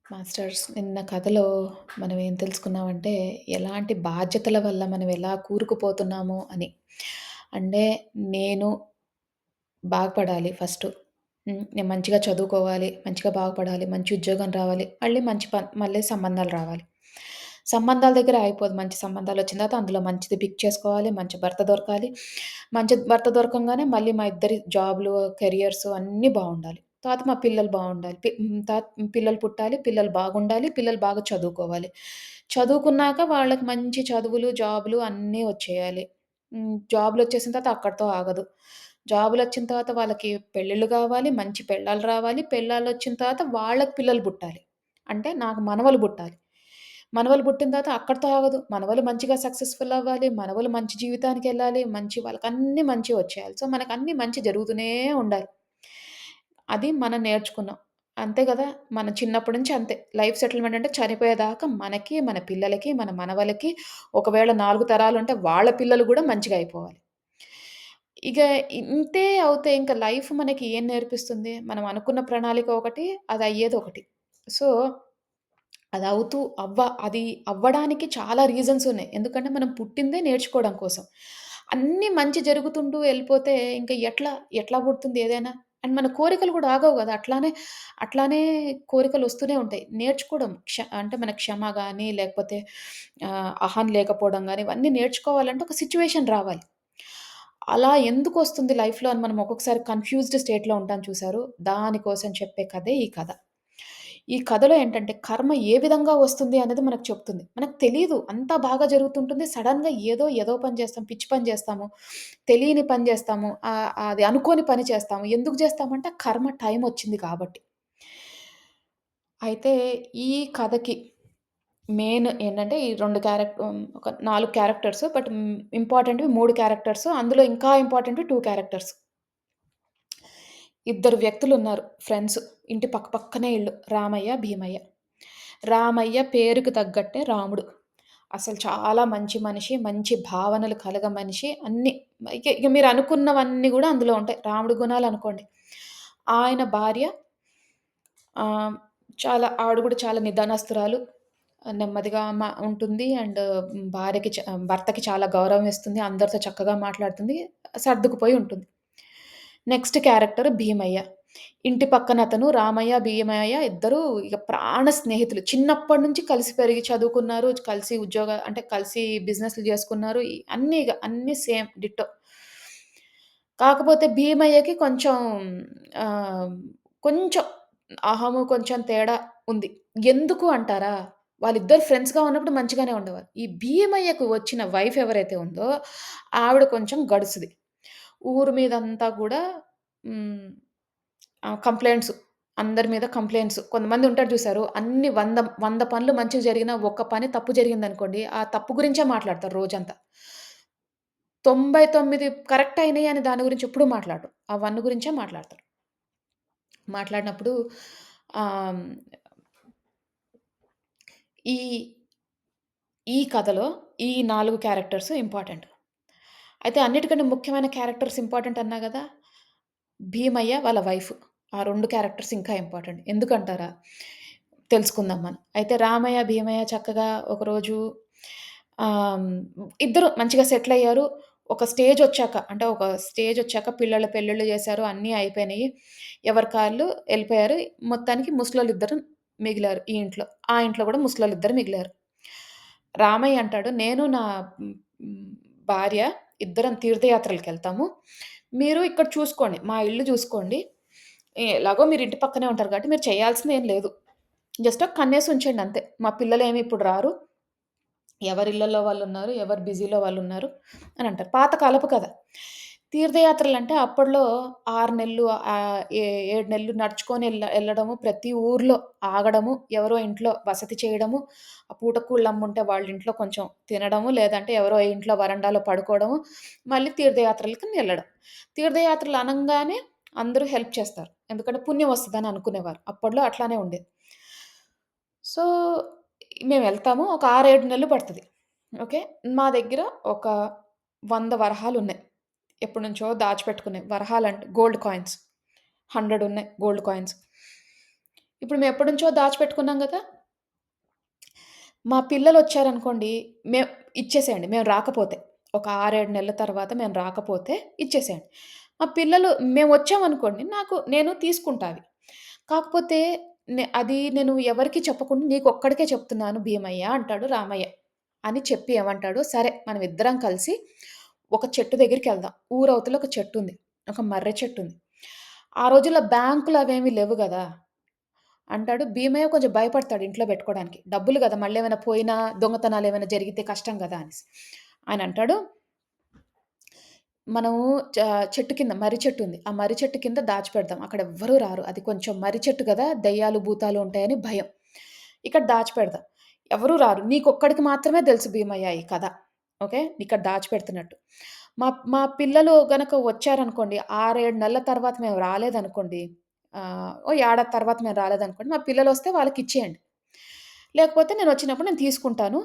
Masters నిన్న కథలో మనం ఏం తెలుసుకున్నామంటే, ఎలాంటి బాధ్యతల వల్ల మనం ఎలా కూరుకుపోతున్నామో అని. అంటే నేను బాగుపడాలి ఫస్టు. నేను మంచిగా చదువుకోవాలి, మంచిగా బాగుపడాలి, మంచి ఉద్యోగం రావాలి, మళ్ళీ మంచి మళ్ళీ సంబంధాలు రావాలి. సంబంధాల దగ్గర ఆగిపోదు. మంచి సంబంధాలొచ్చిన తర్వాత అందులో మంచిది పిక్ చేసుకోవాలి, మంచి భర్త దొరకాలి. మంచి భర్త దొరకంగానే మళ్ళీ మా ఇద్దరి జాబ్‌లు, కెరియర్స్ అన్నీ బావుండాలి. తర్వాత మా పిల్లలు బావుండాలి. తర్వాత పిల్లలు పుట్టాలి, పిల్లలు బాగుండాలి, పిల్లలు బాగా చదువుకోవాలి. చదువుకున్నాక వాళ్ళకి మంచి చదువులు, జాబ్‌లు అన్నీ వచ్చేయాలి. జాబ్‌లొచ్చేసిన తర్వాత అక్కడితో ఆగదు. జాబులొచ్చిన తర్వాత వాళ్ళకి పెళ్ళిళ్ళు గావాలి, మంచి పెళ్ళాలు రావాలి. పెళ్ళాలొచ్చిన తర్వాత వాళ్ళకి పిల్లలు పుట్టాలి. అంటే నాకు మనవలు పుట్టాలి. మనవలు పుట్టిన తర్వాత అక్కడితో ఆగదు. మనవలు మంచిగా సక్సెస్‌ఫుల్ అవ్వాలి. మనవలు మంచి జీవితానికెళ్ళాలి. మంచి వాళ్ళకన్నీ మంచివి వచ్చేయాలి. సో, మనకన్నీ మంచి జరుగుతూనే ఉండాలి. అది మనం నేర్చుకున్నాం. అంతే గదా! మన చిన్నప్పటి నుంచి అంతే. లైఫ్ సెటిల్‌మెంట్ అంటే చనిపోయేదాకా మనకి, మన పిల్లలకి, మన మనవలకి ఒకవేళ 4 తరాలుంటే వాళ్ళ పిల్లలు గూడా మంచిగా అయిపోవాలి. ఇగ ఇంతే అవుతే ఇంక లైఫ్ మనకి ఏం నేర్పిస్తుంది? మనం అనుకున్న ప్రణాళిక ఒకటి, అది అయ్యేదొకటి. సో, అది అవ్వడానికి చాలా రీజన్స్ ఉన్నాయి. ఎందుకంటే మనం పుట్టిందే నేర్చుకోవడం కోసం. అన్నీ మంచి జరుగుతుంటూ ఎళ్ళిపోతే ఇంక ఎట్లా పుడుతుంది ఏదైనా? అండ్ మన కోరికలు గూడా ఆగవు గదా! అట్లానే కోరికలొస్తూనే ఉంటాయి. నేర్చుకోవడం అంటే మన క్షమ గాని, లేకపోతే అహం లేకపోవడం గాని, ఇవన్నీ నేర్చుకోవాలంటే ఒక సిట్యుయేషన్ రావాలి. అలా ఎందుకొస్తుంది లైఫ్‌లో అని మనం ఒక్కొక్కసారి కన్‌ఫ్యూజ్డ్ స్టేట్‌లో ఉంటాం చూసారు? దాని కోసం చెప్పే కథే ఈ కథ. ఈ కథలో ఏంటంటే కర్మ ఏ విధంగా వస్తుంది అనేది మనకు చెప్తుంది. మనకు తెలీదు. అంతా బాగా జరుగుతుంటుంది. సడెన్‌గా ఏదో పని చేస్తాం. పిచ్చి పని చేస్తాము. తెలియని పని చేస్తాము. అది అనుకోని పని చేస్తాము. ఎందుకు చేస్తామంటే కర్మ టైమొచ్చింది కాబట్టి. అయితే ఈ కథకి మెయిన్ ఏంటంటే ఈ 2 ఒక 4 క్యారెక్టర్స్ బట్ ఇంపార్టెంట్‌వి 3 క్యారెక్టర్స్. అందులో ఇంకా ఇంపార్టెంట్‌వి 2 క్యారెక్టర్స్. ఇద్దరు వ్యక్తులున్నారు ఫ్రెండ్స్. ఇంటి పక్కనే ఇల్లు. రామయ్య, భీమయ్య. రామయ్య పేరుకు తగ్గట్టే రాముడు. అసలు చాలా మంచి మనిషి, మంచి భావనలు కలగ మనిషి అన్నీ. ఇక మీరనుకున్నవన్నీ గూడా అందులో ఉంటాయి. రాముడి గుణాలనుకోండి. ఆయన భార్య ఆహ్, ఆవిడ గూడా చాలా నిదానస్తురాలు. నెమ్మదిగా ఉంటుంది. అండ్ భర్తకి చాలా గౌరవం ఇస్తుంది. అందరితో చక్కగా మాట్లాడుతుంది. సర్దుకుపోయి ఉంటుంది. Next character Bheemaiah. ఇంటి పక్కనతను రామయ్య, భీమయ్య ఇద్దరు ఇగ ప్రాణ స్నేహితులు. చిన్నప్పటి నుంచి కలిసి పెరిగి చదువుకున్నారు. కలిసి బిజినెస్‌లు జేసుకున్నారు. అన్నీ సేమ్ డిట్టో. కాకపోతే భీమయ్యకి ఆహ్, కొంచెం కొంచెం తేడా ఉంది. ఎందుకు అంటారా? వాళ్ళిద్దరు ఫ్రెండ్స్‌గా ఉన్నప్పుడు మంచిగానే ఉండేవారు. ఈ భీమయ్యకు వచ్చిన వైఫ్ ఎవరైతే ఉందో ఆవిడ కొంచెం గడుసుది. ఊరు మీదంతా గూడా హ్మ్. కంప్లెయింట్స్. అందరి మీద కంప్లెయింట్స్. కొంతమందుంటారు చూసారు. అన్ని 100 పనులు మంచిగా జరిగినా, ఒక్క పని తప్పు జరిగిందనుకోండి, ఆ తప్పు గురించే మాట్లాడతారు రోజంతా. 99 కరెక్ట్ అయినయి అని దాని గురించి ఎప్పుడూ మాట్లాడరు. ఆ 1 గురించే మాట్లాడతారు. మాట్లాడినప్పుడు ఆహ్, ఈ ఈ కథలో ఈ 4 క్యారెక్టర్స్ ఇంపార్టెంట్. అయితే అన్నిటికంటే ముఖ్యమైన క్యారెక్టర్స్ ఇంపార్టెంట్ అన్నా గదా! భీమయ్య వాళ్ళ వైఫ్. ఆ 2 క్యారెక్టర్స్ ఇంకా ఇంపార్టెంట్. ఎందుకంటారా? తెలుసుకుందాం మనం. అయితే రామయ్య, భీమయ్య చక్కగా ఒకరోజు ఆహ్, ఇద్దరు మంచిగా సెటిల్ అయ్యారు. ఒక స్టేజొచ్చాక పిల్లల పెళ్ళిళ్ళు చేశారు. అన్నీ అయిపోయినాయి. ఎవరి కాళ్ళు ఎళ్ళిపోయారు. మొత్తానికి ముసలోళ్ళిద్దరు మిగిలారు ఈ ఇంట్లో. ఆ ఇంట్లో గూడా ముసలోళ్ళిద్దరు మిగిలారు. రామయ్య అంటాడు, "నేను నా హ్మ్, హ్మ్, భార్య ఇద్దరం తీర్థయాత్రలకెళ్తాము. మీరు ఇక్కడ చూసుకోండి. మా ఇల్లు చూసుకోండి. ఎలాగో మీరు ఇంటి పక్కనే ఉంటారు కాబట్టి మీరు చేయాల్సిందేం లేదు. జస్ట్ ఒక కన్నేసి ఉంచండి అంతే. మా పిల్లలేమి ఇప్పుడు రారు. ఎవరి ఇళ్లల్లో వాళ్ళున్నారు. ఎవరు బిజీలో వాళ్ళున్నారు" అని అంటారు. పాత కాలపు కథ. తీర్థయాత్రలంటే అప్పట్లో 6 నెలలు 7 నెలలు నడుచుకొని ఎళ్ళడము, ప్రతి ఊర్లో ఆగడము, ఎవరో ఇంట్లో వసతి చేయడము, ఆ పూటకూళ్ళమ్ముంటే వాళ్ళ ఇంట్లో కొంచెం తినడము, లేదంటే ఎవరో ఇంట్లో వరండాలో పడుకోవడము, మళ్ళీ తీర్థయాత్రలకని ఎళ్ళడం. తీర్థయాత్రలు అనంగానే అందరూ హెల్ప్ చేస్తారు. ఎందుకంటే పుణ్యం వస్తదని అనుకునేవారు. అప్పట్లో అట్లానే ఉండేది. సో, మేమెళ్తాము. ఒక 6, 7 నెలలు పడతది. ఓకే. మా దగ్గర ఒక 100 వరహాలున్నాయి. ఎప్పటినుంచో దాచిపెట్టుకున్నయి. వరహాలంటే గోల్డ్ కాయిన్స్. 100 ఉన్నాయి గోల్డ్ కాయిన్స్. ఇప్పుడు మేము ఎప్పటినుంచో దాచిపెట్టుకున్నాం గదా! మా పిల్లలొచ్చారనుకోండి, మేం ఇచ్చేసేయండి. మేము రాకపోతే. ఒక 6, 7 నెలల తర్వాత మేము రాకపోతే ఇచ్చేసేయండి. మా పిల్లలు మేమొచ్చామనుకోండి, నేను తీసుకుంటా అవి. కాకపోతే అది నేను ఎవరికీ చెప్పకుండా నీకొక్కడికే చెప్తున్నాను భీమయ్య అంటాడు రామయ్య. అని చెప్పి ఏమంటాడు, సరే మనమిద్దరం కలిసి ఒక చెట్టు దగ్గరికెళ్దాం. ఊరవతల ఒక చెట్టుంది. ఒక మర్రి చెట్టుంది. ఆ రోజుల్లో బ్యాంకులవేమి లెవ్వు గదా! అంటాడు. భీమయ్య కొంచెం భయపడతాడు ఇంట్లో బెట్టుకోడానికి. డబ్బులు గదా! మళ్ళేమైనా పోయినా, దొంగతనాలేమైనా జరిగితే కష్టం గదా! అనేసి. ఆయనంటాడు, మనము చ చెట్టు కింద మర్రి చెట్టుంది. ఆ మర్రి చెట్టు కింద దాచిపెడదాం. అక్కడెవ్వరూ రారు. అది కొంచెం మర్రి చెట్టు గదా! దెయ్యాలు, భూతాలు ఉంటాయని భయం. ఇక్కడ దాచిపెడదాం. ఎవరు రారు. నీకొక్కడికి మాత్రమే తెలుసు భీమయ్య ఈ కథ. ఓకే. ఇక్కడ దాచిపెడుతున్నట్టు. మా మా పిల్లలు గనక వచ్చారనుకోండి, 6, 7 నెలల తర్వాత మేము రాలేదనుకోండి, ఓ ఏడాది తర్వాత మేము రాలేదనుకోండి, మా పిల్లలొస్తే వాళ్ళకిచ్చేయండి. లేకపోతే నేనొచ్చినప్పుడు నేను తీసుకుంటాను.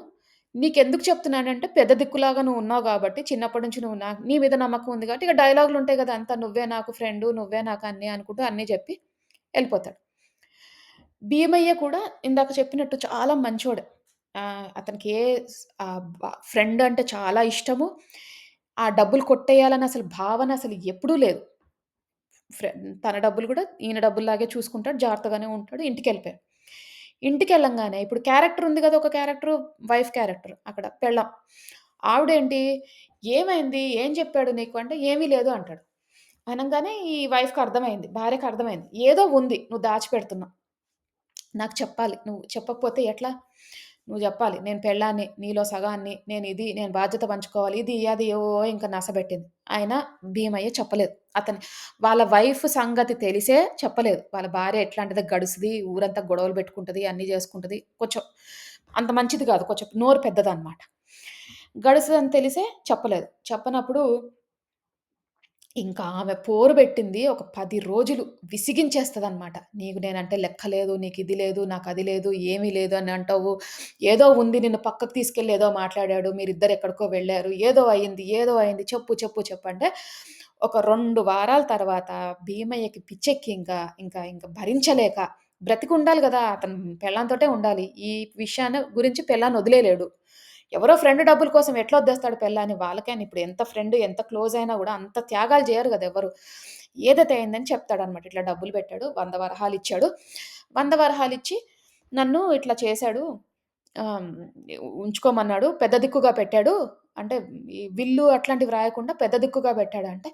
నీకెందుకు చెప్తున్నానంటే పెద్ద దిక్కులాగా నువ్వున్నావు గాబట్టి, చిన్నప్పటి నుంచి నువ్వు నీ మీద నమ్మకం ఉంది గాబట్టి, ఇక డైలాగులుంటాయి గదా! అంతా నువ్వే నాకు ఫ్రెండు, నువ్వే నాకు అన్నీ అనుకుంటూ అన్నీ జెప్పి ఎళ్ళిపోతాడు. భీమయ్య కూడా ఇందాక చెప్పినట్టు చాలా మంచోడే. అతనికి ఏ స్ ఫ్రెండ్ అంటే చాలా ఇష్టము. ఆ డబ్బులు కొట్టేయాలని అసలు భావన అసలు ఎప్పుడూ లేదు. ఫ్రె తన డబ్బులు గూడా ఈయన డబ్బుల్లాగే చూసుకుంటాడు. జాగ్రత్తగానే ఉంటాడు. ఇంటికెళ్ళిపోయాడు. ఇంటికెళ్ళంగానే ఇప్పుడు క్యారెక్టర్ ఉంది గదా! ఒక క్యారెక్టరు వైఫ్ క్యారెక్టర్ అక్కడ పెళ్ళాం. ఆవిడేంటి, "ఏమైంది? ఏం చెప్పాడు నీకు?" అంటే, "ఏమీ లేదు" అంటాడు. అనంగానే ఈ వైఫ్‌కి అర్థమైంది. భార్యకి అర్థమైంది. ఏదో ఉంది నువ్వు దాచిపెడుతున్నావు. నాకు చెప్పాలి. నువ్వు చెప్పకపోతే ఎట్లా? నువ్వు జెప్పాలి. నేను పెళ్ళాన్ని, నీలో సగాన్ని, నేను బాధ్యత పంచుకోవాలి. ఇది, అది ఇంక నసబెట్టింది. అయినా భీమయ్య చెప్పలేదు. వాళ్ళ వైఫ్ సంగతి తెలిసే చెప్పలేదు. వాళ్ళ భార్య ఎట్లాంటిది గడుసుది, ఊరంతా గొడవలు పెట్టుకుంటది, అన్నీ జేసుకుంటది. కొంచెం అంత మంచిది గాదు. కొంచెం నోరు పెద్దదనమాట. గడుసుదని తెలిసే చెప్పలేదు. చెప్పనప్పుడు ఇంకా ఆమె పోరు పెట్టింది ఒక 10 రోజులు విసిగించేస్తదనమాట. "నీకు నేనంటే లెక్క లేదు, నీకిది లేదు, నాకది లేదు, ఏమీ లేదు అని అంటావు. ఏదో ఉంది నిన్ను పక్కకు తీసుకెళ్ళి ఏదో మాట్లాడాడు. మీరిద్దరు ఎక్కడికో వెళ్లారు. ఏదో అయింది. చెప్పు, చెప్పు, చెప్పు" అంటే ఒక 2 వారాల తర్వాత భీమయ్యకి పిచ్చెక్కి ఇంకా భరించలేక బ్రతికుండాలి గదా! అతను పెళ్ళాంతోటే ఉండాలి. ఈ గురించి పెళ్ళాన్ని వదిలేయలేడు. ఎవరో ఫ్రెండ్ డబ్బుల కోసం ఎట్లా వదిలేస్తాడు పెళ్ళాన్ని? వాళ్ళకైనా ఇప్పుడు ఎంత ఫ్రెండ్, ఎంత క్లోజ్ అయినా గూడా అంత త్యాగాలు జేయరు గదా ఎవ్వరు. ఏదైతే అయిందని చెప్తాడన్నమాట. ఇట్లా డబ్బులు పెట్టాడు. 100 వరహాలిచ్చాడు. 100 వరహాలిచ్చి నన్ను ఇట్లా చేశాడు. ఆహ్, ఉంచుకోమన్నాడు. పెద్ద దిక్కుగా పెట్టాడు. అంటే ఈ విల్లు అట్లాంటివి రాయకుండా పెద్ద దిక్కుగా పెట్టాడంటే,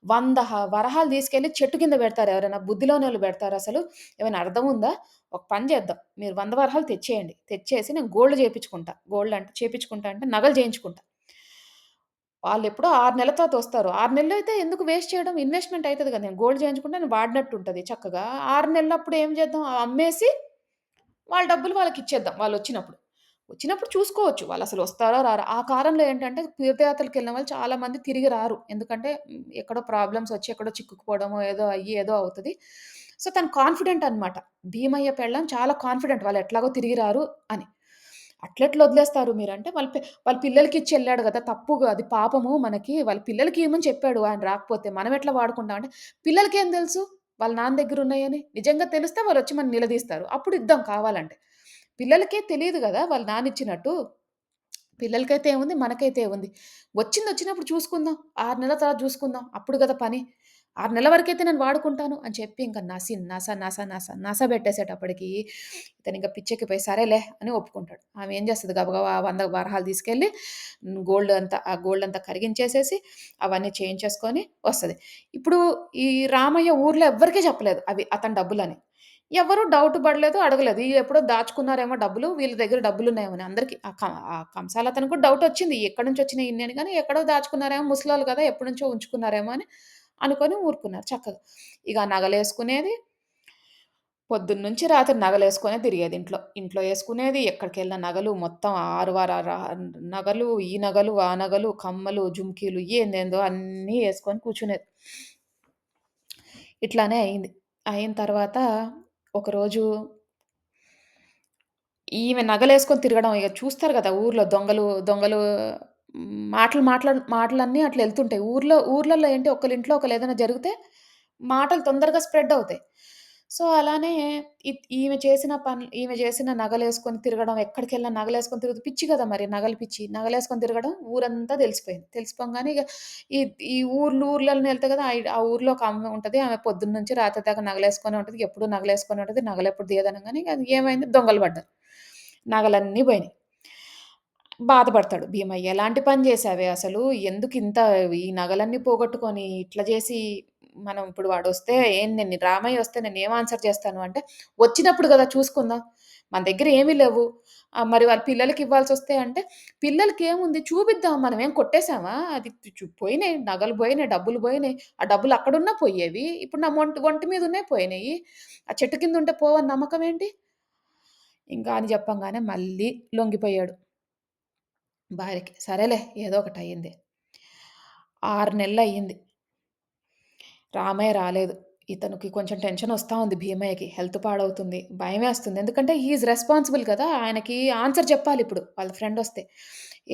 100 వరహాలు తీసుకెళ్ళి చెట్టు కింద పెడతారా ఎవరైనా? బుద్ధిలోనోళ్ళు పెడతారసలు? ఏమైనా అర్థం ఉందా? ఒక పని చేద్దాం. మీరు 100 వరహాలు తెచ్చేయండి. తెచ్చేసి నేను గోల్డ్ చేపించుకుంటా. గోల్డ్ అంటే చేపించుకుంటా అంటే నగలు చేయించుకుంటా. వాళ్ళెప్పుడో 6 నెలల తర్వాత వస్తారు. 6 నెలలైతే ఎందుకు వేస్ట్ చేయడం? ఇన్వెస్ట్‌మెంట్ అయితది కదా! నేను గోల్డ్ చేయించుకుంటే నేను వాడినట్టుంటది చక్కగా. 6 నెలలప్పుడు ఏం చేద్దాం? అమ్మేసి వాళ్ళ డబ్బులు వాళ్ళకిచ్చేద్దాం వాళ్ళొచ్చినప్పుడు. వచ్చినప్పుడు చూసుకోవచ్చు. వాళ్ళసలు వస్తారో రారో. ఆ కాలంలో ఏంటంటే తీర్థయాత్రలకెళ్ళిన వాళ్ళు చాలా మంది తిరిగి రారు. ఎందుకంటే ఎక్కడో ప్రాబ్లమ్స్ వచ్చి ఎక్కడో చిక్కుకుపోవడమో ఏదో అయ్యి ఏదో అవుతది. సో, తను కాన్ఫిడెంట్ అన్నమాట. భీమయ్య పెళ్ళాం చాలా కాన్ఫిడెంట్ వాళ్ళు ఎట్లాగో తిరిగి రారు అని. అట్లెట్లా వదిలేస్తారు మీరంటే వాళ్ళ పిల్లలకిచ్చి ఎళ్ళాడు గదా! తప్పు అది పాపము మనకి. వాళ్ళ పిల్లలకి ఇయ్యమని చెప్పాడు ఆయన రాకపోతే. మనం ఎట్లా వాడుకుంటాం అంటే, పిల్లలకేం తెలుసు? వాళ్ళ నాన్న దగ్గరున్నాయని. నిజంగా తెలిస్తే వాళ్ళొచ్చి మనల్ని నిలదీస్తారు. అప్పుడు ఇద్దాం కావాలంటే. పిల్లలకే తెలీదు గదా! వాళ్ళ నాన్నిచ్చినట్టు. పిల్లలకైతే ఏముంది, మనకైతే ఏముంది. వచ్చినప్పుడు చూసుకుందాం. 6 నెలల తర్వాత చూసుకుందాం. అప్పుడు గదా పని. 6 నెలల వరకైతే నేను వాడుకుంటాను అని చెప్పి ఇంక నస పెట్టేసేటప్పటికి ఇతనింక పిచ్చెక్కిపోయి సరేలే అని ఒప్పుకుంటాడు. ఆమె ఏం చేస్తది గబగబా 100 వరహాలు తీసుకెళ్ళి గోల్డ్ అంతా కరిగించేసేసి అవన్నీ చేయించేసుకొని వస్తది. ఇప్పుడు ఈ రామయ్య ఊర్లో ఎవ్వరికీ చెప్పలేదు అవి అతని డబ్బులని. ఎవరు డౌట్ పడలేదు, అడగలేదు. ఈళ్ళెప్పుడో దాచుకున్నారేమో డబ్బులు, వీళ్ళ దగ్గర డబ్బులున్నాయేమో అని అందరికి ఆ కంసాలతనికి కూడా డౌటొచ్చింది. ఎక్కడి నుంచొచ్చినాయి ఇన్ని అని గానీ, ఎక్కడో దాచుకున్నారేమో ముసలోళ్ళు గదా! ఎప్పటినుంచో ఉంచుకున్నారేమో అని అనుకోని ఊరుకున్నారు చక్కగా. ఇక ఆ నగలేసుకునేది, పొద్దున్నుంచి రాత్రి నగలేసుకొనే తిరిగేది ఇంట్లో. ఇంట్లో యేసుకునేది, ఎక్కడికెళ్ళినా నగలు మొత్తం 6 నగలు, ఈ నగలు, ఆ నగలు, కమ్మలు, జుంకీలు ఏందేందో అన్నీ యేసుకొని కూర్చునేది. ఇట్లానే అయింది. అయిన తర్వాత ఒకరోజు ఈమె నగలేసుకొని తిరగడం ఇగ చూస్తారు గదా! ఊర్లో దొంగలు మాటలన్నీ అట్లా ఎళ్తుంటాయి. ఊర్లలో ఏంటి ఒకళ్ళింట్లో ఒకళ్ళేదైనా జరిగితే మాటలు తొందరగా స్ప్రెడ్ అవుతాయి. సో, అలానే ఈమె చేసిన నగలేసుకొని తిరగడం, ఎక్కడికెళ్ళినా నగలేసుకొని తిరుగుతూ పిచ్చి గదా! మరి నగలు పిచ్చి. నగలేసుకొని తిరగడం ఊరంతా తెలిసిపోయింది. తెలిసిపోంగానే ఇగ ఈ ఈ ఊర్లలోనే ఎళ్తాయి గదా! ఆ ఊర్లో ఒక ఆమె ఉంటది. ఆమె పొద్దున్న నుంచి రాత్రి దాకా నగలేసుకొనే ఉంటది. ఎప్పుడూ నగలేసుకొనే ఉంటది. నగలెప్పుడు తీయదనంగానే ఇగ ఏమైంది దొంగలు పడ్డారు. నగలన్నీ పోయినాయి. బాధపడతాడు భీమయ్య. "ఎలాంటి పని చేశావే అసలు? ఎందుకింత ఈ నగలన్నీ పోగొట్టుకొని ఇట్లా జేసి మనం ఇప్పుడు వాడొస్తే రామయ్య వస్తే నేనేం ఆన్సర్ చేస్తాను" అంటే, "వచ్చినప్పుడు గదా చూసుకుందాం. మన దగ్గర ఏమీ లేవు. మరి వాళ్ళ పిల్లలకివ్వాల్సొస్తే" అంటే, "పిల్లలకేముంది చూపిద్దాం. మనమేం కొట్టేసామా? అది పోయినాయి. నగలు బోయినాయి. డబ్బులు బోయినాయి. ఆ డబ్బులు అక్కడున్నా పోయేవి. ఇప్పుడు నా ఒంటి మీదున్నాయి పోయినాయి. ఆ చెట్టు కిందుంటే పోవని నమ్మకం ఏంటి?" ఇంకా అని చెప్పంగానే మళ్ళీ లొంగిపోయాడు. భార్యకి. సరేలే ఏదో ఒకటయింది. 6 నెలలయింది. రామయ్య రాలేదు. ఇతనికి కొంచెం టెన్షనొస్తా ఉంది భీమయ్యకి. హెల్త్ పాడవుతుంది. భయమేస్తుంది. ఎందుకంటే హి ఈజ్ రెస్పాన్సిబుల్ కదా! ఆయనకి ఆన్సర్ చెప్పాలిప్పుడు వాళ్ళ ఫ్రెండొస్తే.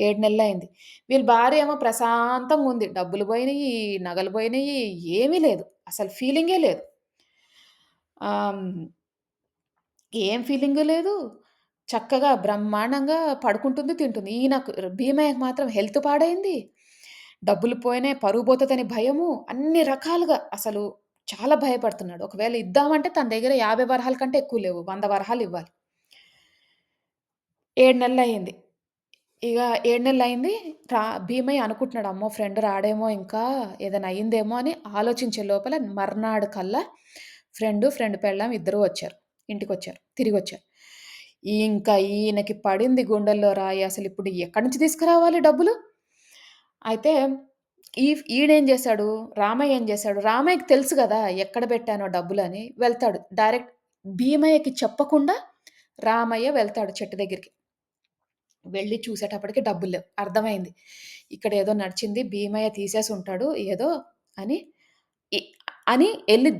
7 నెలలయింది. వీళ్ళ భార్య ఏమో ప్రశాంతంగుంది. డబ్బులు బోయినియి, నగలు బోయినియి, ఏమీ లేదు. అసలు ఫీలింగే లేదు. ఆహ్, హ్మ్. ఏం ఫీలింగు లేదు. చక్కగా బ్రహ్మాండంగా పడుకుంటుంది, తింటుంది. ఈయనకు భీమయ్యకి మాత్రం హెల్త్ పాడైంది. డబ్బులు పోయినాయి, పరువు పోతదని భయము. అన్ని రకాలుగా అసలు చాలా భయపడుతున్నాడు. ఒకవేళ ఇద్దామంటే తన దగ్గర 50 వరహాల కంటే ఎక్కువ లేవు. 100 వరహాలివ్వాలి. 7 నెలలయింది. ఇగ 7 నెలలయింది. భీమయ్య అనుకుంటున్నాడు. అమ్మో! ఫ్రెండ్ రాడేమో ఇంకా, ఏదైనా అయిందేమో అని ఆలోచించే లోపల మర్నాడు కల్లా ఫ్రెండ్ పెళ్ళాం ఇద్దరూ వచ్చారు. ఇంటికొచ్చారు. తిరిగొచ్చారు. ఇంకా ఈయనకి పడింది గుండెల్లో రాయి. అసలిప్పుడు ఎక్కడి నుంచి తీసుకురావాలి డబ్బులు? అయితే ఈడేం జేశాడు, రామయ్య ఏం జేశాడు, రామయ్యకి తెలుసు గదా! ఎక్కడ పెట్టానో డబ్బులని. వెళ్తాడు. డైరెక్ట్ భీమయ్యకి చెప్పకుండా రామయ్య వెళ్తాడు చెట్టు దగ్గరికి. వెళ్లి చూసేటప్పటికి డబ్బులు లేవు. అర్థమైంది. ఇక్కడేదో నడిచింది. భీమయ్య తీసేసుంటాడు ఏదో అని. ఎ అని ఎళ్లి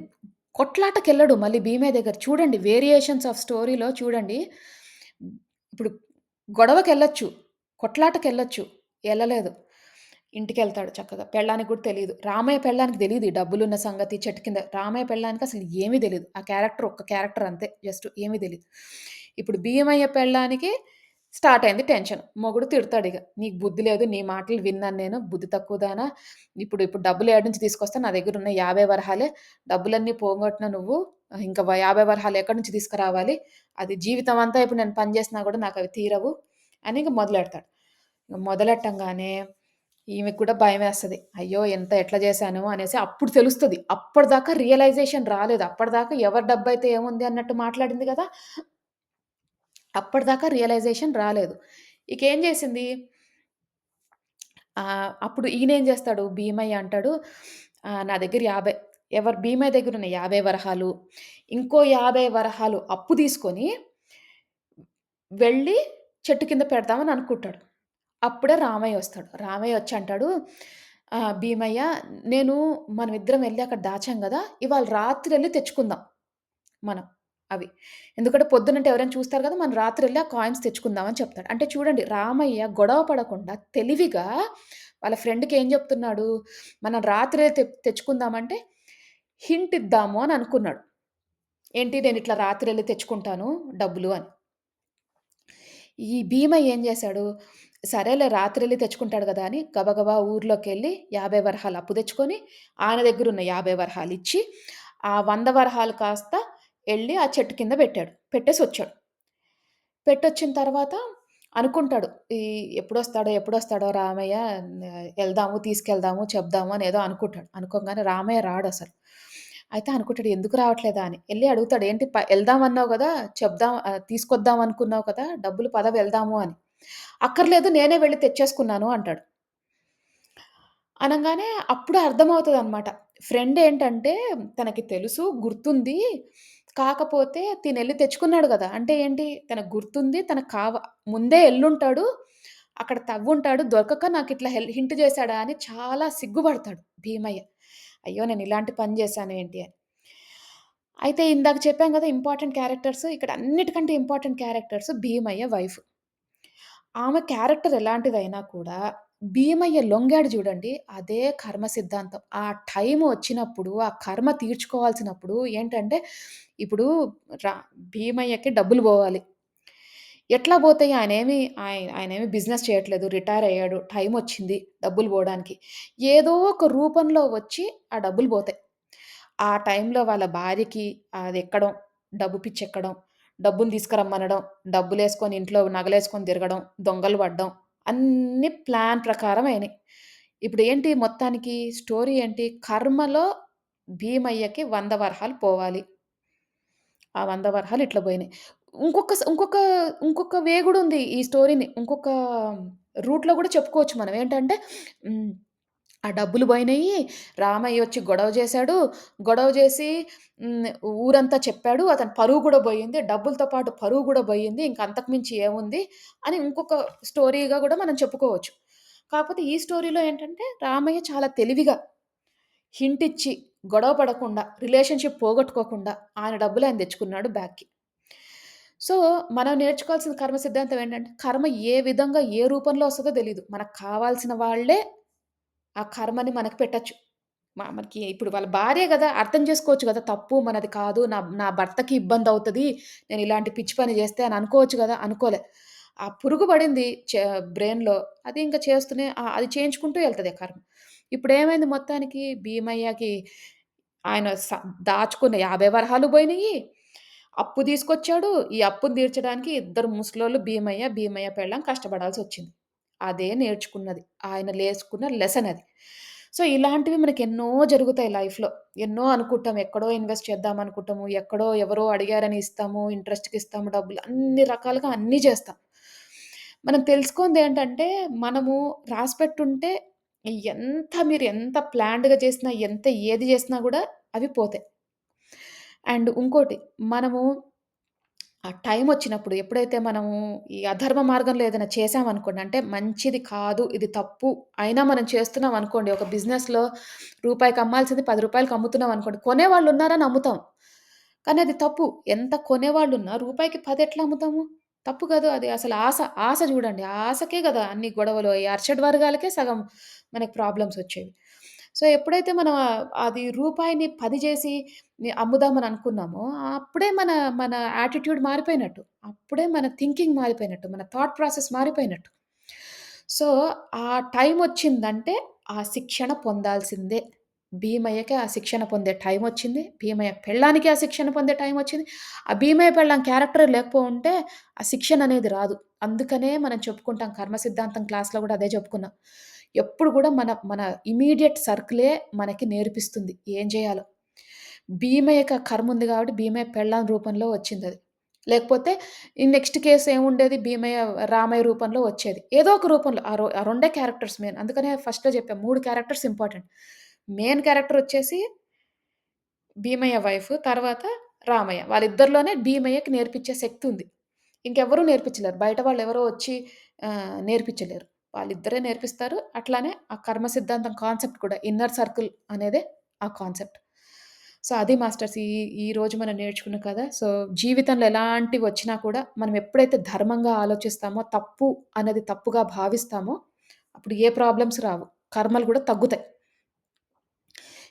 కొట్లాటకెళ్ళడు మళ్ళీ భీమయ్య దగ్గర. చూడండి వేరియేషన్స్ ఆఫ్ స్టోరీలో చూడండి. ఇప్పుడు గొడవకెళ్ళొచ్చు. కొట్లాటకెళ్ళొచ్చు. ఎళ్ళలేదు. ఇంటికెళ్తాడు చక్కగా. పెళ్ళానికి కూడా తెలీదు. రామయ్య పెళ్ళానికి తెలీదు ఈ డబ్బులున్న సంగతి, చెట్టు కింద. రామయ్య పెళ్ళానికి అసలు ఏమీ తెలీదు. ఆ క్యారెక్టర్ ఒక్క క్యారెక్టర్ అంతే. జస్ట్ ఏమీ తెలీదు. ఇప్పుడు భీమయ్య పెళ్ళానికి స్టార్ట్ అయింది టెన్షన్. మొగుడు తిడతాడిగ. "నీకు బుద్ధి లేదు. నీ మాటలు విన్నాను నేను. బుద్ధి తక్కువ దానా. ఇప్పుడు ఇప్పుడు డబ్బులు ఏడ నుంచి తీసుకొస్తా? నా దగ్గరున్న 50 వరహాలే. డబ్బులన్నీ పోగొట్టిన నువ్వు. ఇంకా 50 వరహాలు ఎక్కడి నుంచి తీసుకురావాలి? అది జీవితం అంతా ఇప్పుడు నేను పని చేసినా కూడా నాకవి తీరవు" అని ఇంక మొదలెడతాడు. మొదలెట్టంగానే ఈమెకు కూడా భయమేస్తది. అయ్యో! ఎట్లా చేశాను అనేసి అప్పుడు తెలుస్తది. అప్పటిదాకా రియలైజేషన్ రాలేదు. అప్పటిదాకా ఎవరి డబ్బయితే ఏముంది అన్నట్టు మాట్లాడింది గదా! అప్పటిదాకా రియలైజేషన్ రాలేదు. ఇకేం జేసింది, అప్పుడు ఈయనేం జేస్తాడు, భీమయ్య అంటాడు, నా దగ్గర భీమయ్య దగ్గరున్న 50 వరహాలు, ఇంకో 50 వరహాలు అప్పు తీసుకొని వెళ్ళి చెట్టు కింద పెడదామని అనుకుంటాడు. అప్పుడే రామయ్య ఒస్తాడు. రామయ్య ఒచ్చి అంటాడు, "భీమయ్య, నేను మనమిద్దరం ఎళ్లి అక్కడ దాచాం గదా! ఇవాళ రాత్రెళ్లి తెచ్చుకుందాం మనం అవి. ఎందుకంటే పొద్దునంటే ఎవరైనా చూస్తారు గదా! మనం రాత్రెళ్లి ఆ కాయిన్స్ తెచ్చుకుందాం" అని చెప్తాడు. అంటే చూడండి రామయ్య గొడవ పడకుండా తెలివిగా వాళ్ళ ఫ్రెండ్‌కి ఏం జెప్తున్నాడు, మనం రాత్రే తెచ్చుకుందాం అంటే హింట్ ఇద్దాము అని అనుకున్నాడు. ఏంటి నేనిట్లా రాత్రెళ్లి తెచ్చుకుంటాను డబ్బులు అని. ఈ భీమయ్య ఏం జేశాడు, సరేలే రాత్రెళ్లి తెచ్చుకుంటాడు గదా! అని గబగబా ఊర్లోకెళ్ళి 50 వరహాలు అప్పు తెచ్చుకొని, ఆయన దగ్గరున్న 50 వరహాలిచ్చి, ఆ 100 వరహాలు కాస్త ఎళ్లి ఆ చెట్టు కింద పెట్టాడు. పెట్టేసొచ్చాడు. పెట్టొచ్చిన తర్వాత అనుకుంటాడు. ఎప్పుడొస్తాడో రామయ్య, తీసుకెళ్దాము, చెప్దాము అని ఏదో అనుకుంటాడు. అనుకోంగానే రామయ్య రాడసలు. అయితే అనుకుంటాడు ఎందుకు రావట్లేదా అని. ఎళ్లి అడుగుతాడు. ఏంటి ఎళ్దామన్నావు గదా! తీసుకొద్దాం అనుకున్నావు కదా! డబ్బులు పద వెళ్దాము అని. అక్కర్లేదు నేనే వెళ్లి తెచ్చేసుకున్నాను అంటాడు. అనంగానే అప్పుడు అర్థమవుతదనమాట. ఫ్రెండేంటంటే తనకి తెలుసు, గుర్తుంది. కాకపోతే తినెళ్లి తెచ్చుకున్నాడు గదా! అంటే ఏంటి తనకు గుర్తుంది. ముందే ఎళ్ళుంటాడు. అక్కడ తవ్వుంటాడు. దొరకక నాకిట్లా హింట్ చేసాడా అని చాలా సిగ్గుపడతాడు భీమయ్య. అయ్యో! నేనిలాంటి పని చేశానేంటి అని. అయితే ఇందాక చెప్పాం గదా! Important characters. ఇక్కడ అన్నిటికంటే ఇంపార్టెంట్ క్యారెక్టర్స్ భీమయ్య వైఫ్. ఆమె క్యారెక్టర్ ఎలాంటిదైనా కూడా భీమయ్య లొంగాడు జూడండి. అదే కర్మ సిద్ధాంతం. ఆ టైం వచ్చినప్పుడు, ఆ కర్మ తీర్చుకోవాల్సినప్పుడు ఏంటంటే, ఇప్పుడు రా భీమయ్యకి డబ్బులు బోవాలి. ఎట్లా బోతాయి? ఆయనేమి బిజినెస్ చేయట్లేదు. రిటైర్ అయ్యాడు. టైమొచ్చింది డబ్బులు బోడానికి. ఏదో ఒక రూపంలో వచ్చి ఆ డబ్బులు బోతాయి. ఆ టైంలో వాళ్ళ భార్యకి అదెక్కడం, డబ్బు పిచ్చెక్కడం, డబ్బులు తీసుకురమ్మనడం, డబ్బులేసుకొని ఇంట్లో నగలేసుకొని తిరగడం, దొంగలు పడడం అన్నీ ప్లాన్ ప్రకారం అయినాయి. ఇప్పుడేంటి మొత్తానికి స్టోరీ ఏంటి? కర్మలో భీమయ్యకి 100 వరహాలు పోవాలి. ఆ 100 వరహాలు ఇట్లా పోయినాయి. ఇంకొక స్ ఇంకొక ఇంకొక వే గూడుంది ఈ స్టోరీని. ఇంకొక రూట్‌లో గూడా చెప్పుకోవచ్చు మనం. ఏంటంటే హ్మ్. ఆ డబ్బులు పోయినాయి. రామయ్య వచ్చి గొడవ చేశాడు. గొడవ చేసి హ్మ్. ఊరంతా చెప్పాడు. అతని పరువు గూడా పోయింది. డబ్బులతో పాటు పరువు గూడా పోయింది. ఇంక అంతకు మించి ఏముంది అని ఇంకొక స్టోరీగా గూడా మనం చెప్పుకోవచ్చు. కాకపోతే ఈ స్టోరీలో ఏంటంటే రామయ్య చాలా తెలివిగా హింట్ ఇచ్చి, గొడవ పడకుండా, రిలేషన్‌షిప్ పోగొట్టుకోకుండా ఆయన డబ్బులు ఆయన తెచ్చుకున్నాడు బ్యాక్‌కి. సో, మనం నేర్చుకోవాల్సిన కర్మ సిద్ధాంతం ఏంటంటే, కర్మ ఏ విధంగా, ఏ రూపంలో వస్తదో తెలీదు. మనకు కావాల్సిన వాళ్ళే ఆ కర్మని మనకు పెట్టొచ్చు. మనకి ఇప్పుడు వాళ్ళ భార్యే గదా! అర్థం చేసుకోవచ్చు గదా! తప్పు మనది కాదు. నా నా భర్తకి ఇబ్బందవుతది. నేను ఇలాంటి పిచ్చి పని జేస్తే అని అనుకోవచ్చు గదా! అనుకోలే. ఆ పురుగు పడింది బ్రెయిన్‌లో. అది ఇంక చేస్తూనే అది చేయించుకుంటూ ఎళ్తది ఆ కర్మ. ఇప్పుడేమైంది మొత్తానికి భీమయ్యకి ఆయన దాచుకున్న 50 వరహాలు బోయినియి. అప్పు తీసుకొచ్చాడు. ఈ అప్పుని తీర్చడానికి ఇద్దరు ముసలోళ్ళు భీమయ్య పెళ్ళాం కష్టపడాల్సొచ్చింది. అదే నేర్చుకున్నది. ఆయన లేసుకున్న లెసన్ అది. సో, ఇలాంటివి మనకెన్నో జరుగుతాయి లైఫ్‌లో. ఎన్నో అనుకుంటాం. ఎక్కడో ఇన్వెస్ట్ చేద్దాం అనుకుంటాము. ఎక్కడో ఎవరో అడిగారని ఇస్తాము. ఇంట్రెస్ట్‌కి ఇస్తాము డబ్బులు. అన్ని రకాలుగా అన్నీ చేస్తాం. మనం తెలుసుకుందేంటంటే, మనము రాసిపెట్టుంటే మీరు ఎంత ప్లాన్డ్‌గా చేసినా, ఏది చేసినా గూడా అవి పోతాయి. అండ్ ఇంకోటి మనము ఆ టైమొచ్చినప్పుడు ఎప్పుడైతే మనము ఈ అధర్మ మార్గంలో ఏదైనా చేశామనుకోండి, అంటే మంచిది కాదు, ఇది తప్పు అయినా మనం చేస్తున్నాం అనుకోండి, ఒక బిజినెస్‌లో రూపాయికి అమ్మాల్సింది రూ. 10కి అమ్ముతున్నాం అనుకోండి, కొనేవాళ్ళున్నారని అమ్ముతాం. కానీ అది తప్పు. ఎంత కొనేవాళ్ళున్నా రూపాయికి 10 ఎట్లా అమ్ముతాము? తప్పు కాదు. అది అసలు ఆశ చూడండి. ఆ ఆశకే గదా! అన్ని గొడవలు. ఈ అరిషడ్ వర్గాలకే సగం మనకి ప్రాబ్లమ్స్ వచ్చేవి. సో, ఎప్పుడైతే మనం అది రూపాయిని 10 చేసి అమ్ముదామని అనుకున్నామో, అప్పుడే మన మన యాటిట్యూడ్ మారిపోయినట్టు. అప్పుడే మన థింకింగ్ మారిపోయినట్టు. మన థాట్ ప్రాసెస్ మారిపోయినట్టు. సో, ఆ టైమొచ్చిందంటే ఆ శిక్షణ పొందాల్సిందే. భీమయ్యకి ఆ శిక్షణ పొందే టైమొచ్చింది. భీమయ్య పెళ్ళానికి ఆ శిక్షణ పొందే టైమొచ్చింది. ఆ భీమయ్య పెళ్ళాం క్యారెక్టర్ లేకపోయుంటే ఆ శిక్షణనేది రాదు. అందుకనే మనం చెప్పుకుంటాం కర్మ సిద్ధాంతం క్లాస్‌లో గూడా అదే చెప్పుకున్నాం. ఎప్పుడు గూడా మన మన ఇమ్మీడియేట్ సర్కిలే మనకి నేర్పిస్తుంది ఏం జేయాలో. భీమయ్యకి ఆ కర్ముంది గాబట్టి భీమయ్య పెళ్ళాం రూపంలో వచ్చిందది. లేకపోతే ఈ నెక్స్ట్ కేస్ ఏముండేది రామయ్య రూపంలో వచ్చేది. ఏదో ఒక రూపంలో ఆ రెండే క్యారెక్టర్స్ మెయిన్. అందుకనే ఫస్ట్‌లో చెప్పా 3 క్యారెక్టర్స్ ఇంపార్టెంట్. మెయిన్ క్యారెక్టర్ వచ్చేసి భీమయ్య వైఫ్, తర్వాత రామయ్య. వాళ్ళిద్దరిలోనే భీమయ్యకి నేర్పించే శక్తి ఉంది. ఇంకెవ్వరు నేర్పించలేరు. బయట వాళ్ళెవరో వచ్చి నేర్పించలేరు. వాళ్ళిద్దరే నేర్పిస్తారు. అట్లానే ఆ కర్మ సిద్ధాంతం కాన్సెప్ట్ కూడా ఇన్నర్ సర్కిల్ అనేదే ఆ కాన్సెప్ట్. సో, అది మాస్టర్స్ ఈరోజు మనం నేర్చుకున్న కథ. సో, జీవితంలో ఎలాంటివొచ్చినా కూడా మనం ఎప్పుడైతే ధర్మంగా ఆలోచిస్తామో, తప్పు అనేది తప్పుగా భావిస్తామో, అప్పుడు ఏ ప్రాబ్లమ్స్ రావు. కర్మలు గూడా తగ్గుతాయి.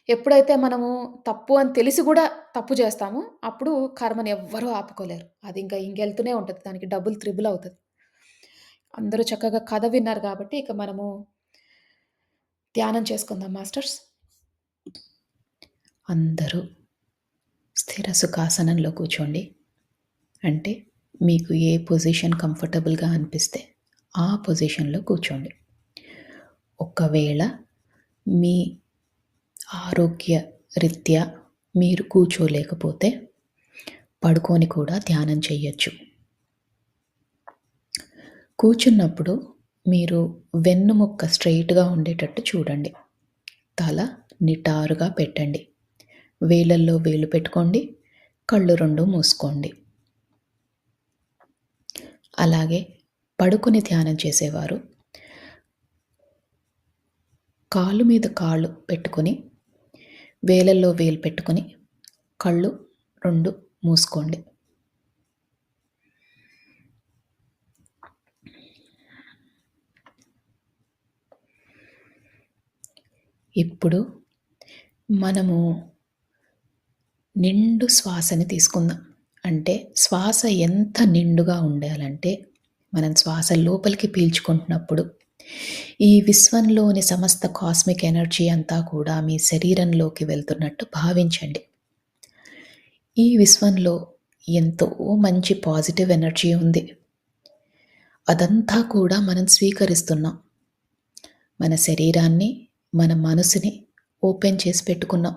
ఎప్పుడైతే మనము తప్పు అని తెలిసి గూడా తప్పు జేస్తామో, అప్పుడు కర్మని ఎవ్వరూ ఆపుకోలేరు. అది ఇంకా ఇంకెళ్తూనే ఉంటది. దానికి డబుల్, త్రిబుల్ అవుతది. అందరూ చక్కగా కథ విన్నారు గాబట్టి, ఇక మనము ధ్యానం చేసుకుందాం మాస్టర్స్. అందరూ స్థిర సుఖాసనంలో కూర్చోండి. అంటే మీకు ఏ పొజిషన్ కంఫర్టబుల్‌గా అనిపిస్తే ఆ పొజిషన్‌లో కూర్చోండి. ఒకవేళ మీ ఆరోగ్య రీత్యా మీరు కూర్చోలేకపోతే పడుకొని కూడా ధ్యానం చెయ్యొచ్చు. కూర్చున్నప్పుడు మీరు వెన్నుముక్క స్ట్రెయిట్‌గా ఉండేటట్టు చూడండి. తల నిటారుగా పెట్టండి. వేలల్లో వేలు పెట్టుకోండి. కళ్ళు 2 మూసుకోండి. అలాగే పడుకొని ధ్యానం చేసేవారు కాలు మీద కాళ్ళు పెట్టుకొని, వేలల్లో వేలు పెట్టుకొని, కళ్ళు 2 మూసుకోండి. ఇప్పుడు మనము నిండు శ్వాసని తీసుకుందాం. అంటే శ్వాస ఎంత నిండుగా ఉండాలంటే, మనం శ్వాస లోపలికి పీల్చుకుంటున్నప్పుడు, ఈ విశ్వంలోని సమస్త కాస్మిక్ ఎనర్జీ అంతా కూడా మీ శరీరంలోకి వెళ్తున్నట్టు భావించండి. ఈ విశ్వంలో ఎంతో మంచి పాజిటివ్ ఎనర్జీ ఉంది. అదంతా కూడా మనం స్వీకరిస్తున్నాం. మన శరీరాన్ని, మన మనసుని ఓపెన్ చేసి పెట్టుకున్నాం.